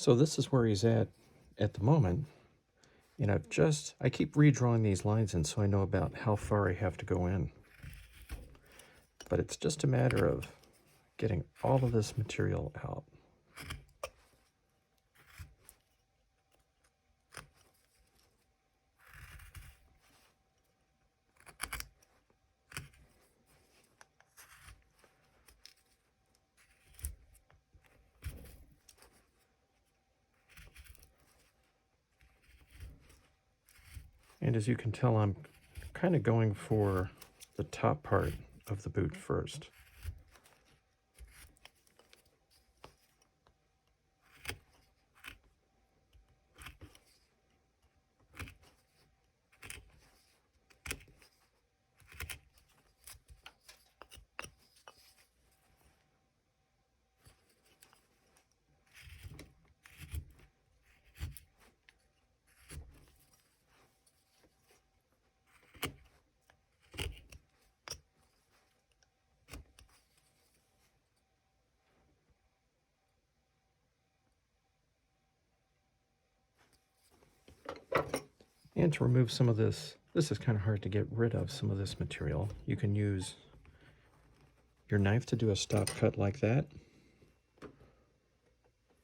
So this is where he's at the moment. And I keep redrawing these lines in so I know about how far I have to go in. But it's just a matter of getting all of this material out. And as you can tell, I'm kind of going for the top part of the boot first. And to remove some of this is kind of hard to get rid of some of this material. You can use your knife to do a stop cut like that,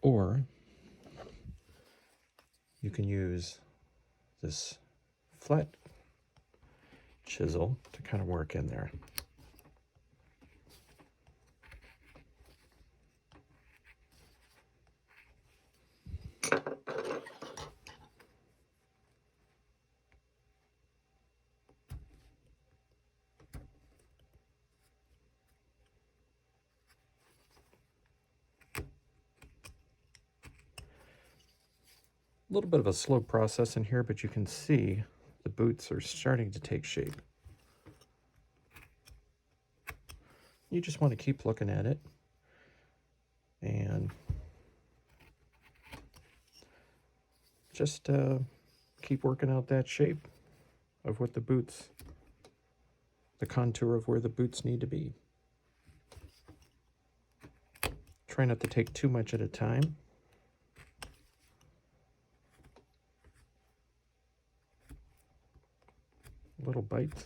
or you can use this flat chisel to kind of work in there. A little bit of a slow process in here, but you can see the boots are starting to take shape. You just want to keep looking at it and just keep working out that shape of what the boots, the contour of where the boots need to be. Try not to take too much at a time. Little bites.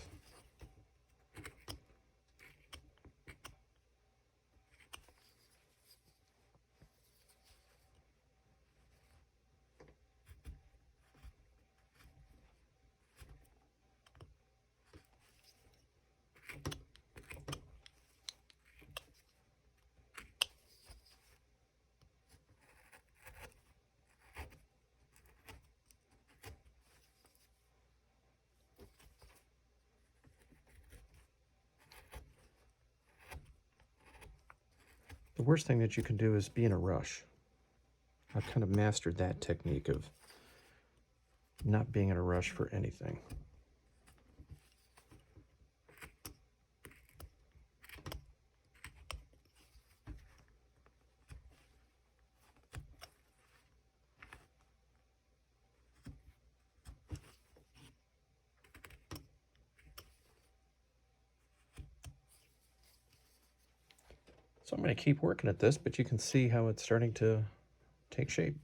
The worst thing that you can do is be in a rush. I've kind of mastered that technique of not being in a rush for anything. So I'm going to keep working at this, but you can see how it's starting to take shape.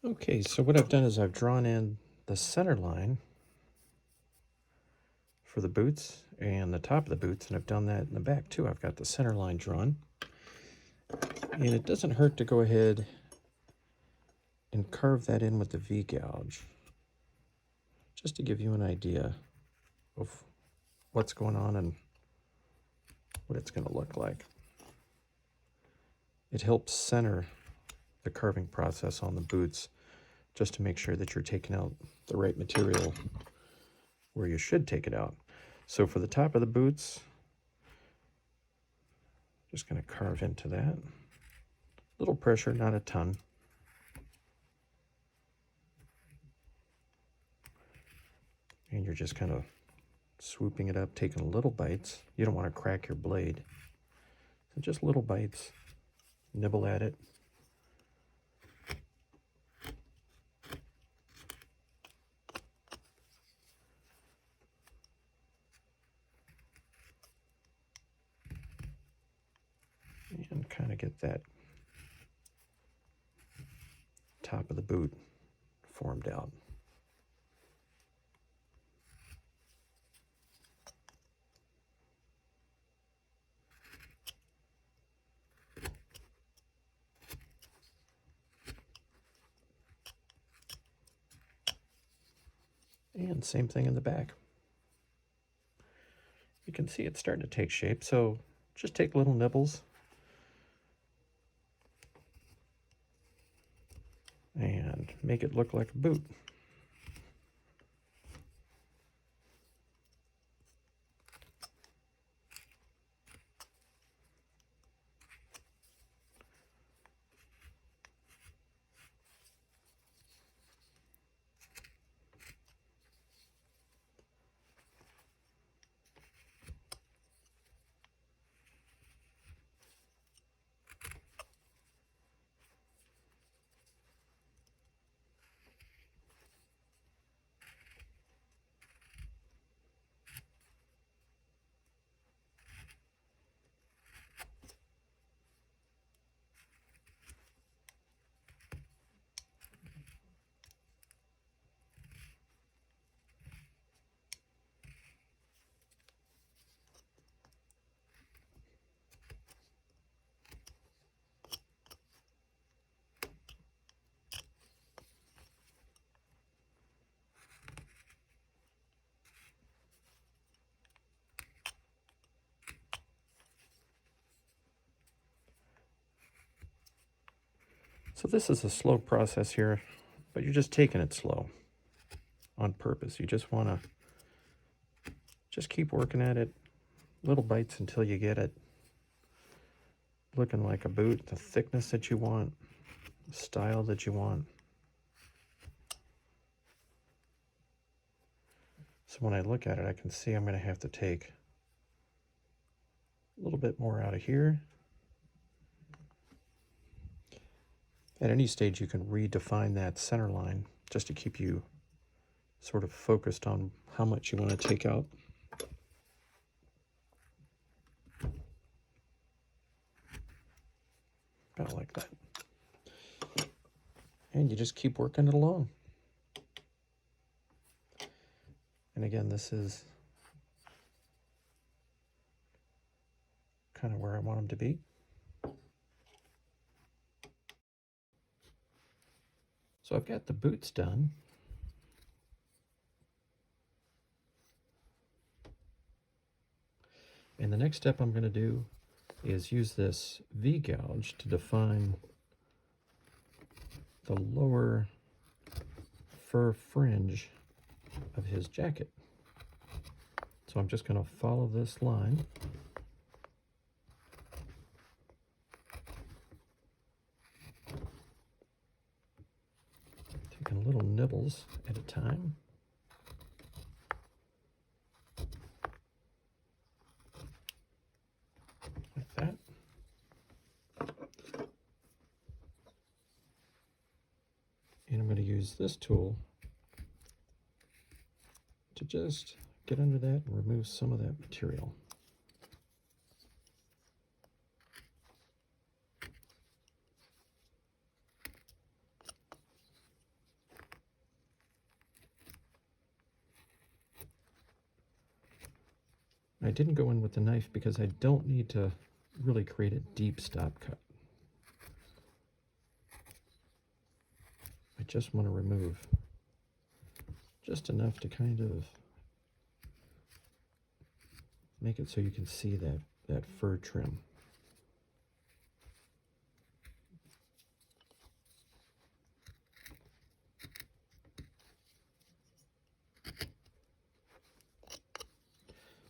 Okay, so what I've done is I've drawn in the center line for the boots and the top of the boots, and I've done that in the back too. I've got the center line drawn. And it doesn't hurt to go ahead and carve that in with the V-gouge, just to give you an idea of what's going on and what it's going to look like. It helps center the carving process on the boots, just to make sure that you're taking out the right material where you should take it out. So for the top of the boots, just going to carve into that. Little pressure, not a ton. And you're just kind of swooping it up, taking little bites. You don't want to crack your blade. So just little bites. Nibble at it. kind of get that top of the boot formed out. And same thing in the back. You can see it's starting to take shape, so just take little nibbles and make it look like a boot. So this is a slow process here, but you're just taking it slow on purpose. You just want to just keep working at it, little bites until you get it looking like a boot, the thickness that you want, the style that you want. So when I look at it, I can see I'm going to have to take a little bit more out of here. At any stage, you can redefine that center line just to keep you sort of focused on how much you want to take out. About like that. And you just keep working it along. And again, this is kind of where I want them to be. So I've got the boots done. And the next step I'm going to do is use this V-gouge to define the lower fur fringe of his jacket. So I'm just going to follow this line. Taking little nibbles at a time. Like that. And I'm going to use this tool to just get under that and remove some of that material. I didn't go in with the knife because I don't need to really create a deep stop cut. I just want to remove just enough to kind of make it so you can see that fur trim.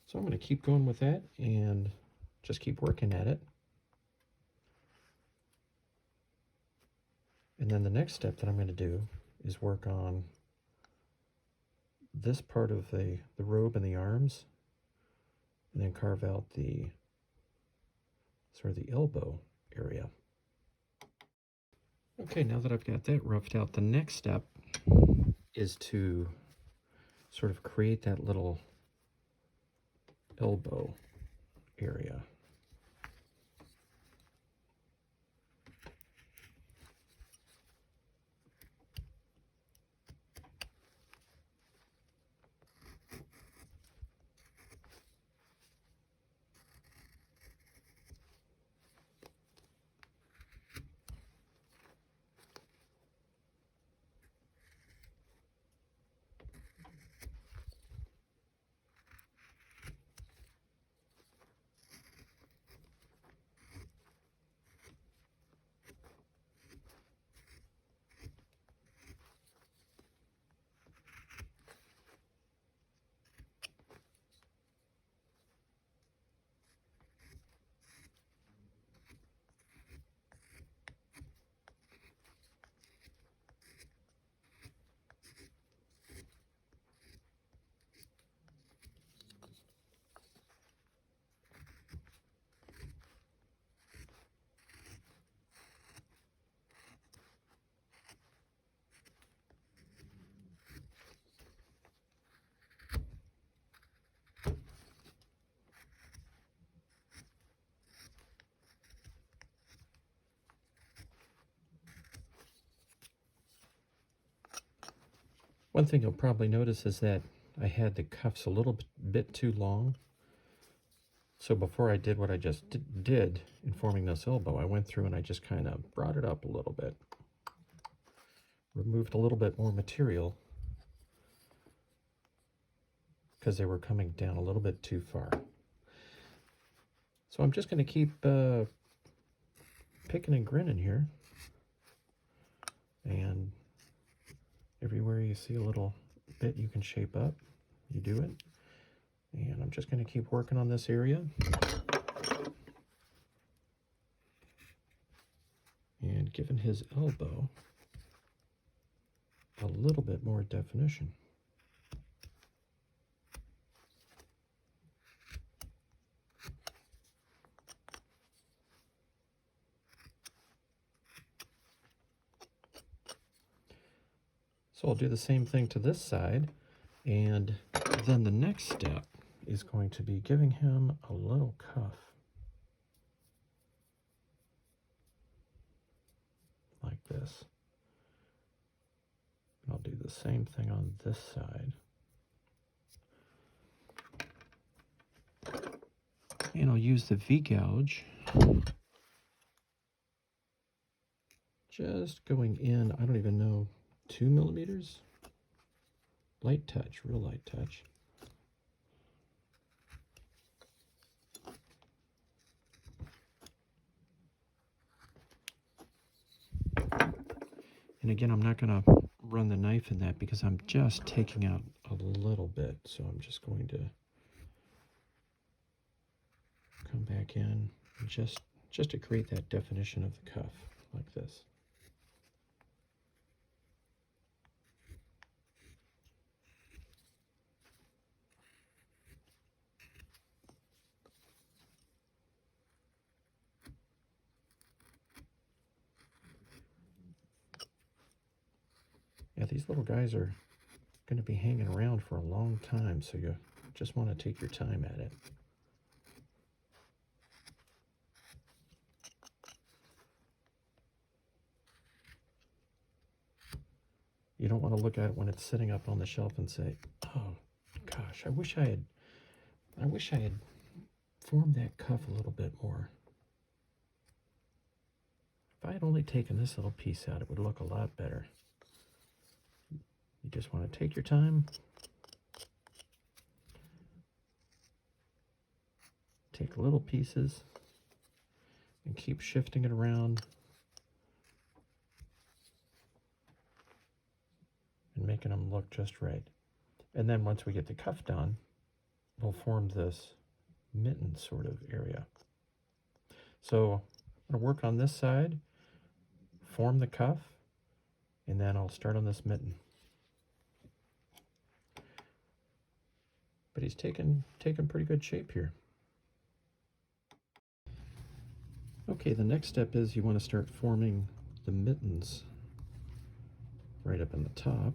So I'm going to keep going with that and just keep working at it. And then the next step that I'm going to do is work on this part of the robe and the arms, and then carve out the sort of the elbow area. Okay, now that I've got that roughed out, the next step is to sort of create that little elbow area. One thing you'll probably notice is that I had the cuffs a little bit too long. So before I did what I just did in forming this elbow, I went through and I just kind of brought it up a little bit. Removed a little bit more material because they were coming down a little bit too far. So I'm just going to keep picking and grinning here. And everywhere you see a little bit you can shape up, you do it. And I'm just going to keep working on this area. And giving his elbow a little bit more definition. So I'll do the same thing to this side, and then the next step is going to be giving him a little cuff. Like this. I'll do the same thing on this side. And I'll use the V-gouge. Just going in, I don't even know, 2 millimeters? Light touch, real light touch. And again, I'm not going to run the knife in that because I'm just taking out a little bit. So I'm just going to come back in and just to create that definition of the cuff, like this. Yeah, these little guys are going to be hanging around for a long time, so you just want to take your time at it. You don't want to look at it when it's sitting up on the shelf and say, "Oh gosh, I wish I had formed that cuff a little bit more. If I had only taken this little piece out, it would look a lot better." You just want to take your time. Take little pieces and keep shifting it around and making them look just right. And then once we get the cuff done, we'll form this mitten sort of area. So I'm going to work on this side, form the cuff, and then I'll start on this mitten. But he's taken pretty good shape here. Okay, the next step is you want to start forming the mittens right up in the top.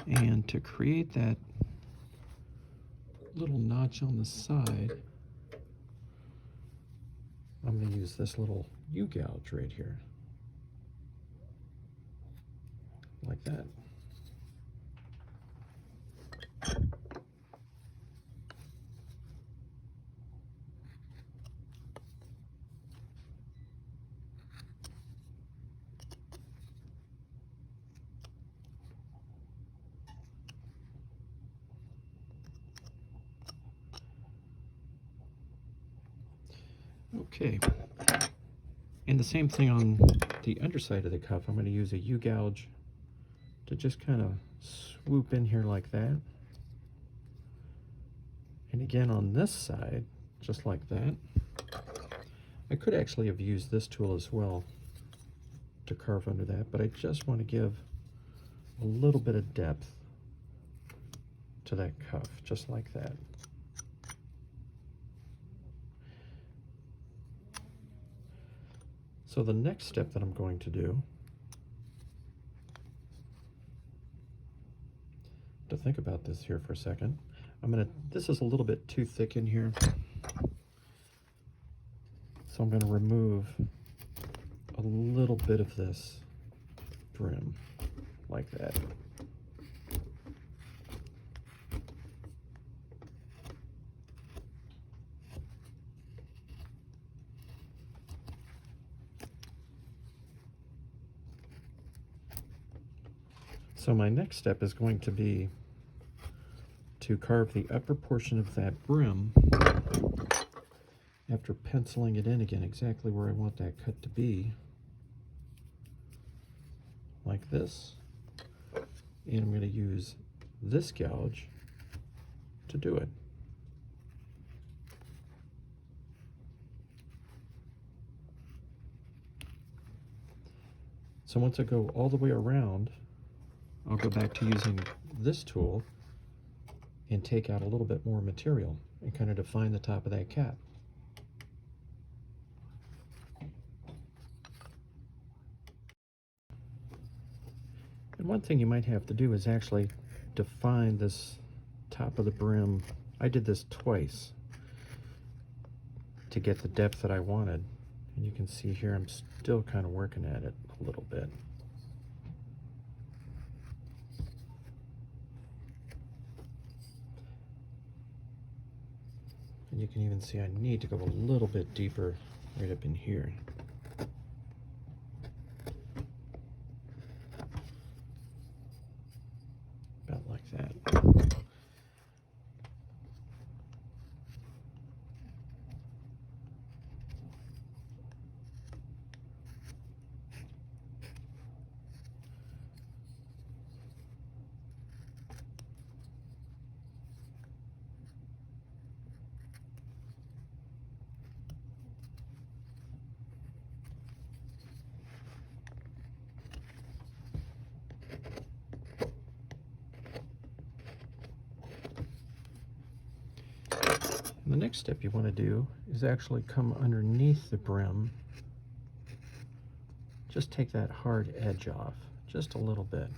And to create that little notch on the side, I'm going to use this little U-gouge right here, like that. Okay, and the same thing on the underside of the cuff. I'm going to use a U-gouge to just kind of swoop in here like that. And again on this side, just like that. I could actually have used this tool as well to carve under that, but I just want to give a little bit of depth to that cuff, just like that. So the next step that I'm going to do to think about this here for a second. This is a little bit too thick in here. So I'm gonna remove a little bit of this brim, like that. So my next step is going to be to carve the upper portion of that brim after penciling it in again exactly where I want that cut to be, like this. And I'm going to use this gouge to do it. So once I go all the way around, I'll go back to using this tool and take out a little bit more material and kind of define the top of that cap. And one thing you might have to do is actually define this top of the brim. I did this twice to get the depth that I wanted. And you can see here I'm still kind of working at it a little bit. And you can even see I need to go a little bit deeper right up in here. About like that. And the next step you want to do is actually come underneath the brim. Just take that hard edge off, just a little bit.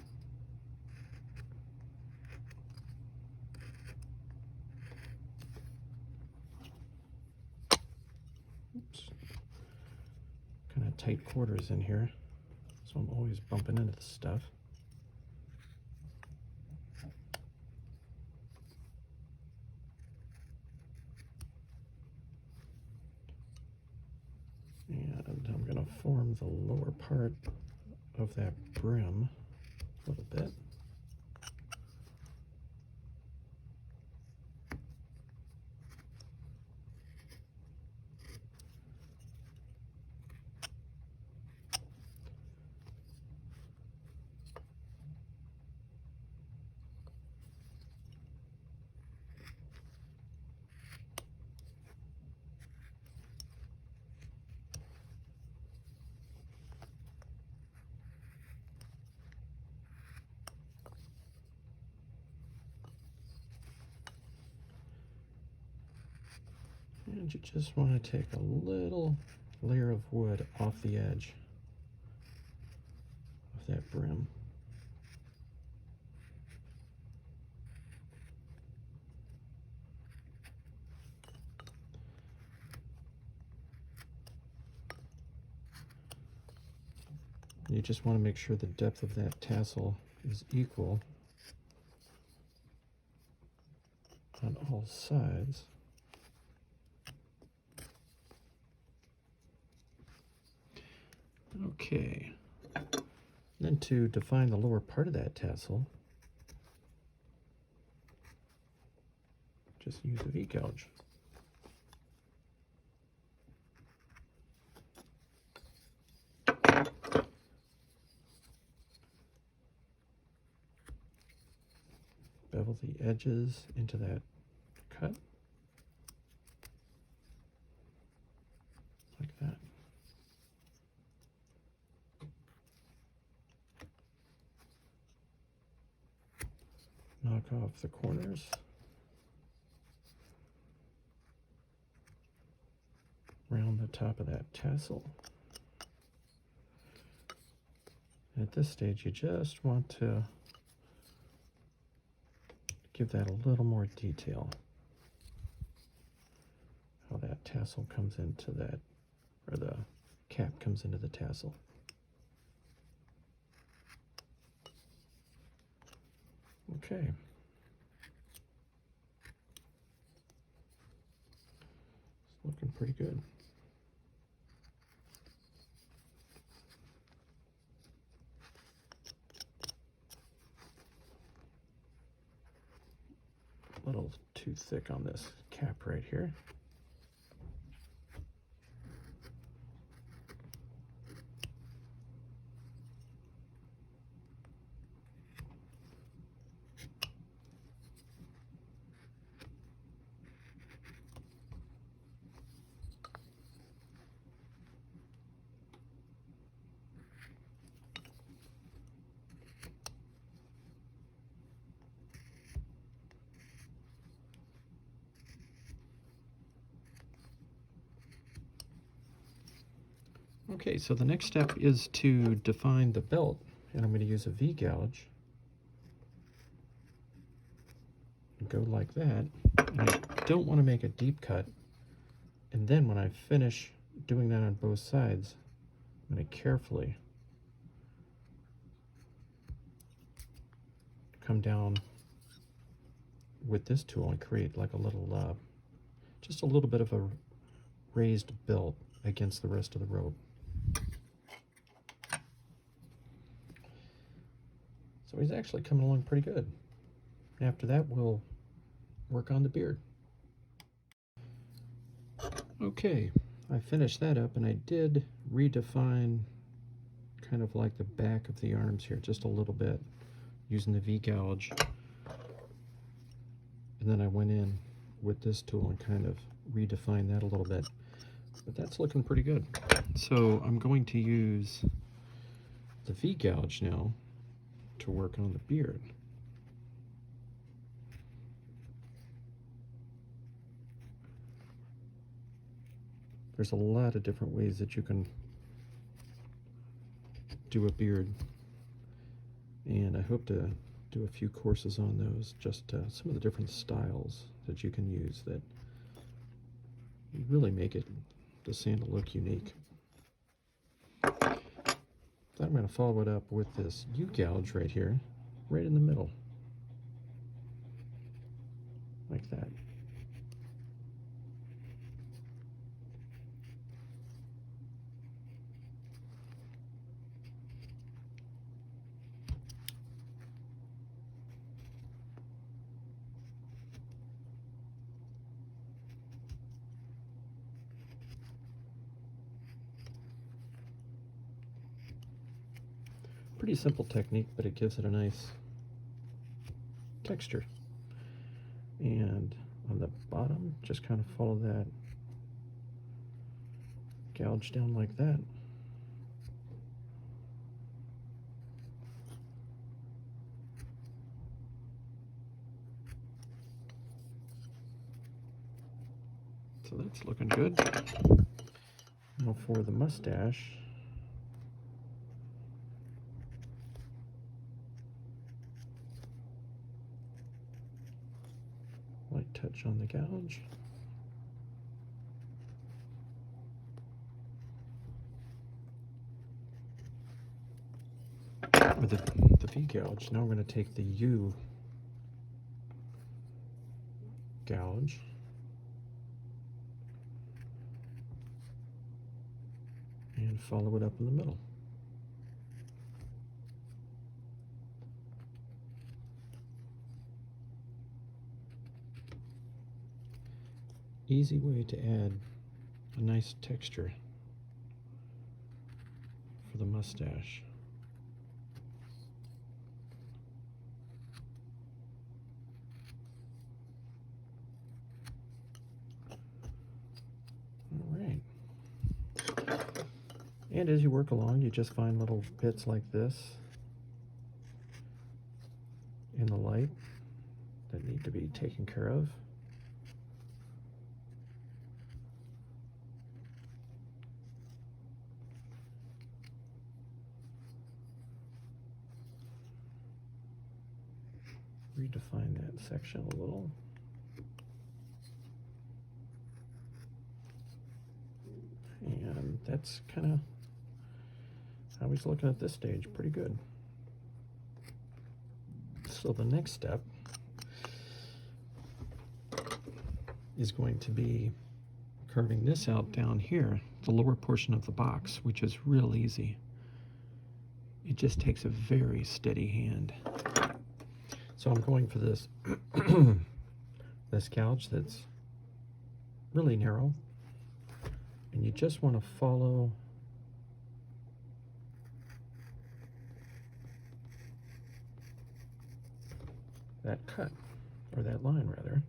Oops. Kind of tight quarters in here, so I'm always bumping into the stuff. And I'm going to form the lower part of that brim a little bit. And you just want to take a little layer of wood off the edge of that brim. You just want to make sure the depth of that tassel is equal on all sides. Okay, then to define the lower part of that tassel, just use a V-gouge. Bevel the edges into that cut, like that. Knock off the corners. Round the top of that tassel. And at this stage, you just want to give that a little more detail. How that tassel comes into that, or the cap comes into the tassel. Okay. It's looking pretty good. A little too thick on this cap right here. Okay, so the next step is to define the belt, and I'm going to use a V-gouge. Go like that, and I don't want to make a deep cut, and then when I finish doing that on both sides, I'm going to carefully come down with this tool and create like a little, just a little bit of a raised belt against the rest of the robe. So he's actually coming along pretty good. After that, we'll work on the beard. Okay, I finished that up, and I did redefine kind of like the back of the arms here just a little bit using the V-gouge. And then I went in with this tool and kind of redefined that a little bit. But that's looking pretty good. So I'm going to use the V-gouge now to work on the beard. There's a lot of different ways that you can do a beard, and I hope to do a few courses on those, just some of the different styles that you can use that really make the sandal look unique. Then I'm going to follow it up with this U-gouge right here, right in the middle, like that. Pretty simple technique, but it gives it a nice texture. And on the bottom, just kind of follow that gouge down like that. So that's looking good. Now for the mustache, light touch on the gouge. With the V-gouge, now we're going to take the U gouge and follow it up in the middle. Easy way to add a nice texture for the mustache. All right. And as you work along, you just find little bits like this in the light that need to be taken care of. redefine that section a little. And that's kind of how he's looking at this stage. Pretty good. So the next step is going to be carving this out down here, the lower portion of the box, which is real easy. It just takes a very steady hand. So I'm going for this this gouge that's really narrow, and you just want to follow that cut, or that line rather.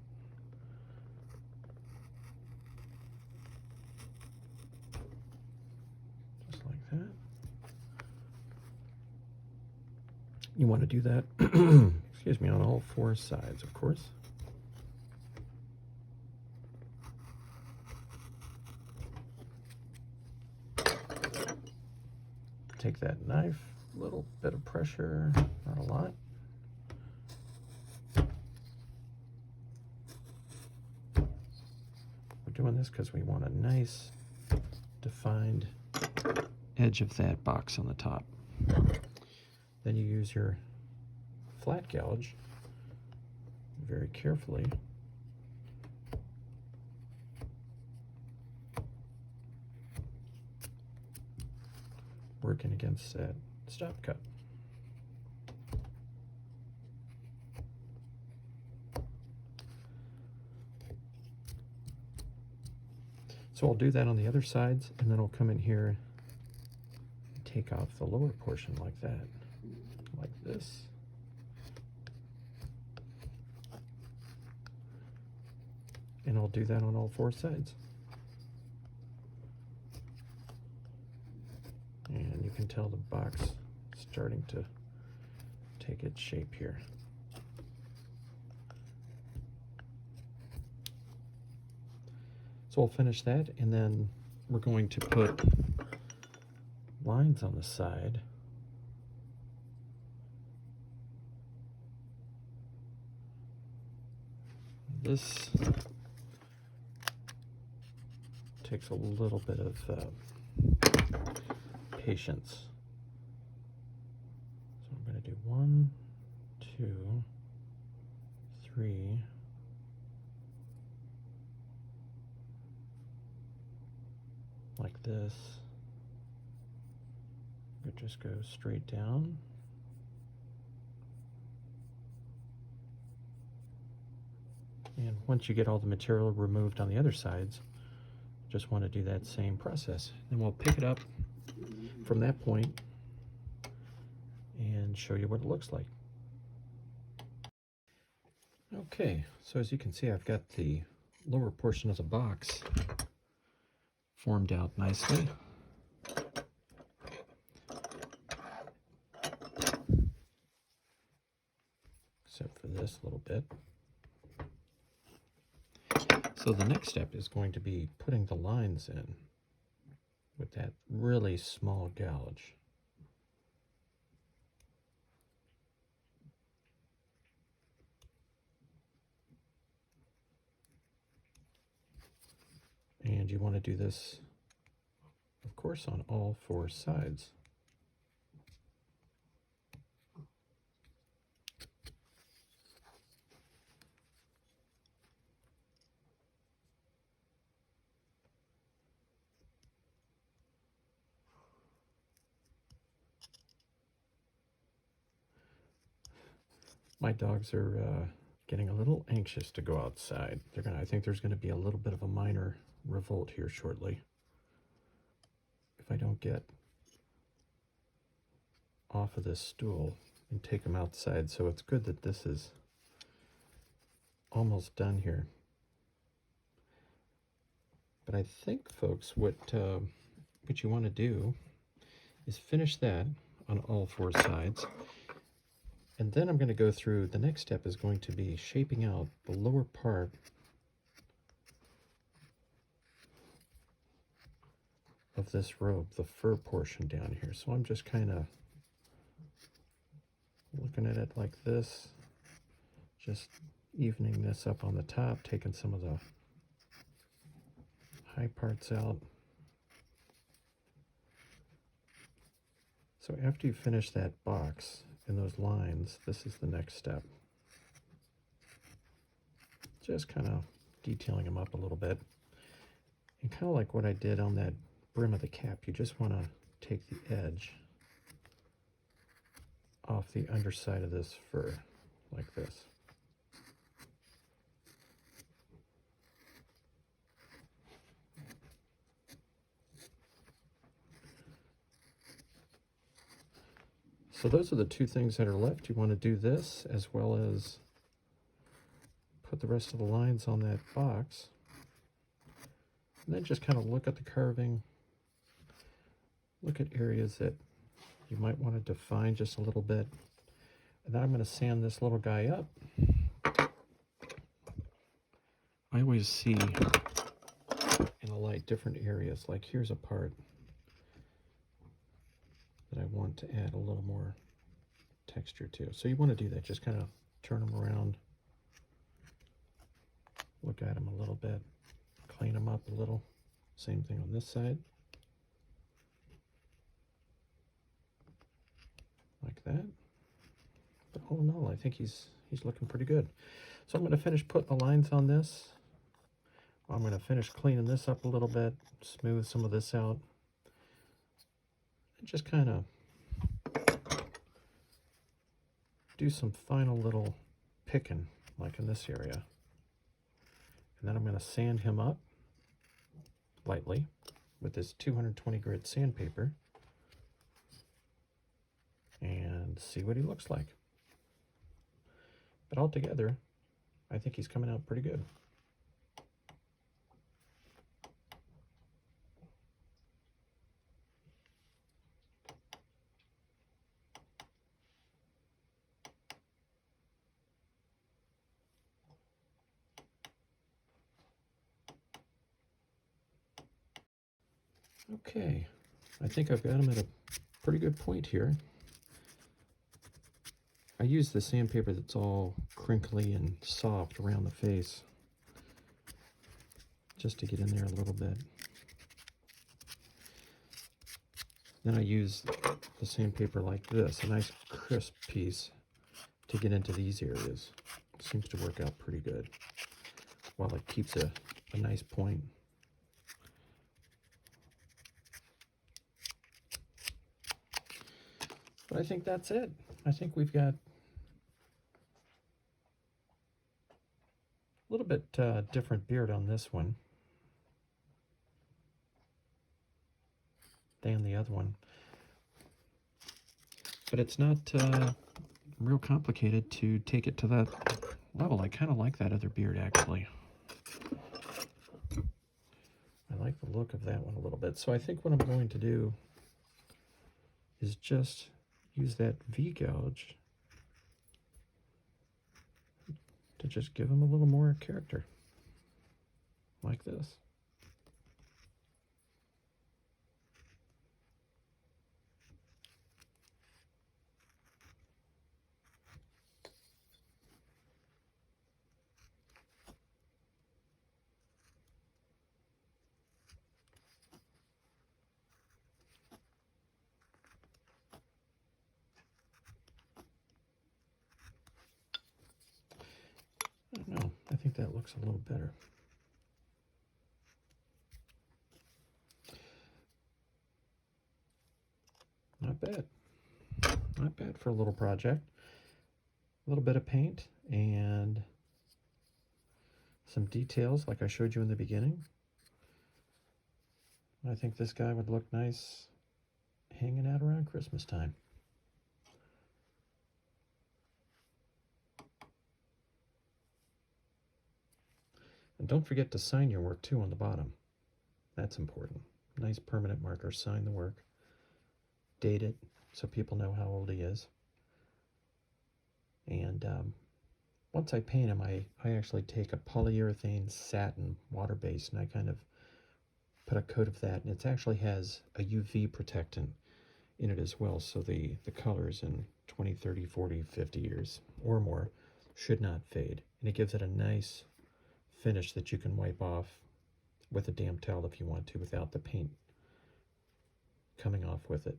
Just like that. You want to do that, excuse me, on all four sides, of course. Take that knife, a little bit of pressure, not a lot. We're doing this because we want a nice, defined edge of that box on the top. Then you use your flat gouge very carefully. Working against that stop cut. So I'll do that on the other sides, and then I'll come in here and take off the lower portion like that, like this. And I'll do that on all four sides. And you can tell the box starting to take its shape here. So I'll finish that, and then we're going to put lines on the side. This takes a little bit of patience. So I'm going to do 1, 2, 3. Like this. It just goes straight down. And once you get all the material removed on the other sides, just want to do that same process. Then we'll pick it up from that point and show you what it looks like. Okay, so as you can see, I've got the lower portion of the box formed out nicely. Except for this little bit. So the next step is going to be putting the lines in with that really small gouge. And you want to do this, of course, on all four sides. My dogs are getting a little anxious to go outside. I think there's going to be a little bit of a minor revolt here shortly if I don't get off of this stool and take them outside. So it's good that this is almost done here. But I think, folks, what you want to do is finish that on all four sides. And then I'm going to go through, the next step is going to be shaping out the lower part of this robe, the fur portion down here. So I'm just kind of looking at it like this, Just evening this up on the top, taking some of the high parts out. So after you finish that box and those lines, this is the next step. Just kind of detailing them up a little bit. And kind of like what I did on that brim of the cap, you just want to take the edge off the underside of this fur, like this. So those are the two things that are left. You want to do this as well as put the rest of the lines on that box. And then just kind of look at the carving. Look at areas that you might want to define just a little bit. And then I'm going to sand this little guy up. I always see in the light different areas. Like here's a part that I want to add a little more texture to. So you want to do that. Just kind of turn them around. Look at them a little bit. Clean them up a little. Same thing on this side. Like that. But all in all, I think he's looking pretty good. So I'm going to finish putting the lines on this. I'm going to finish cleaning this up a little bit, smooth some of this out, and just kind of do some final little picking, like in this area. And then I'm going to sand him up lightly with this 220 grit sandpaper and see what he looks like. But altogether, I think he's coming out pretty good. Okay, I think I've got him at a pretty good point here. I use the sandpaper that's all crinkly and soft around the face just to get in there a little bit. Then I use the sandpaper like this, a nice crisp piece, to get into these areas. It seems to work out pretty good while it keeps a nice point. But I think that's it. I think we've got a little bit different beard on this one than the other one. But it's not real complicated to take it to that level. I kind of like that other beard, actually. I like the look of that one a little bit. So I think what I'm going to do is just use that V-gouge to just give him a little more character, like this. I don't know, I think that looks a little better. Not bad. Not bad for a little project. A little bit of paint and some details like I showed you in the beginning. I think this guy would look nice hanging out around Christmas time. And don't forget to sign your work too on the bottom. That's important. Nice permanent marker, sign the work. Date it so people know how old he is. And once I paint him, I actually take a polyurethane satin water base and I kind of put a coat of that, and it actually has a UV protectant in it as well, so the colors in 20, 30, 40, 50 years or more should not fade. And it gives it a nice finish that you can wipe off with a damp towel if you want to without the paint coming off with it.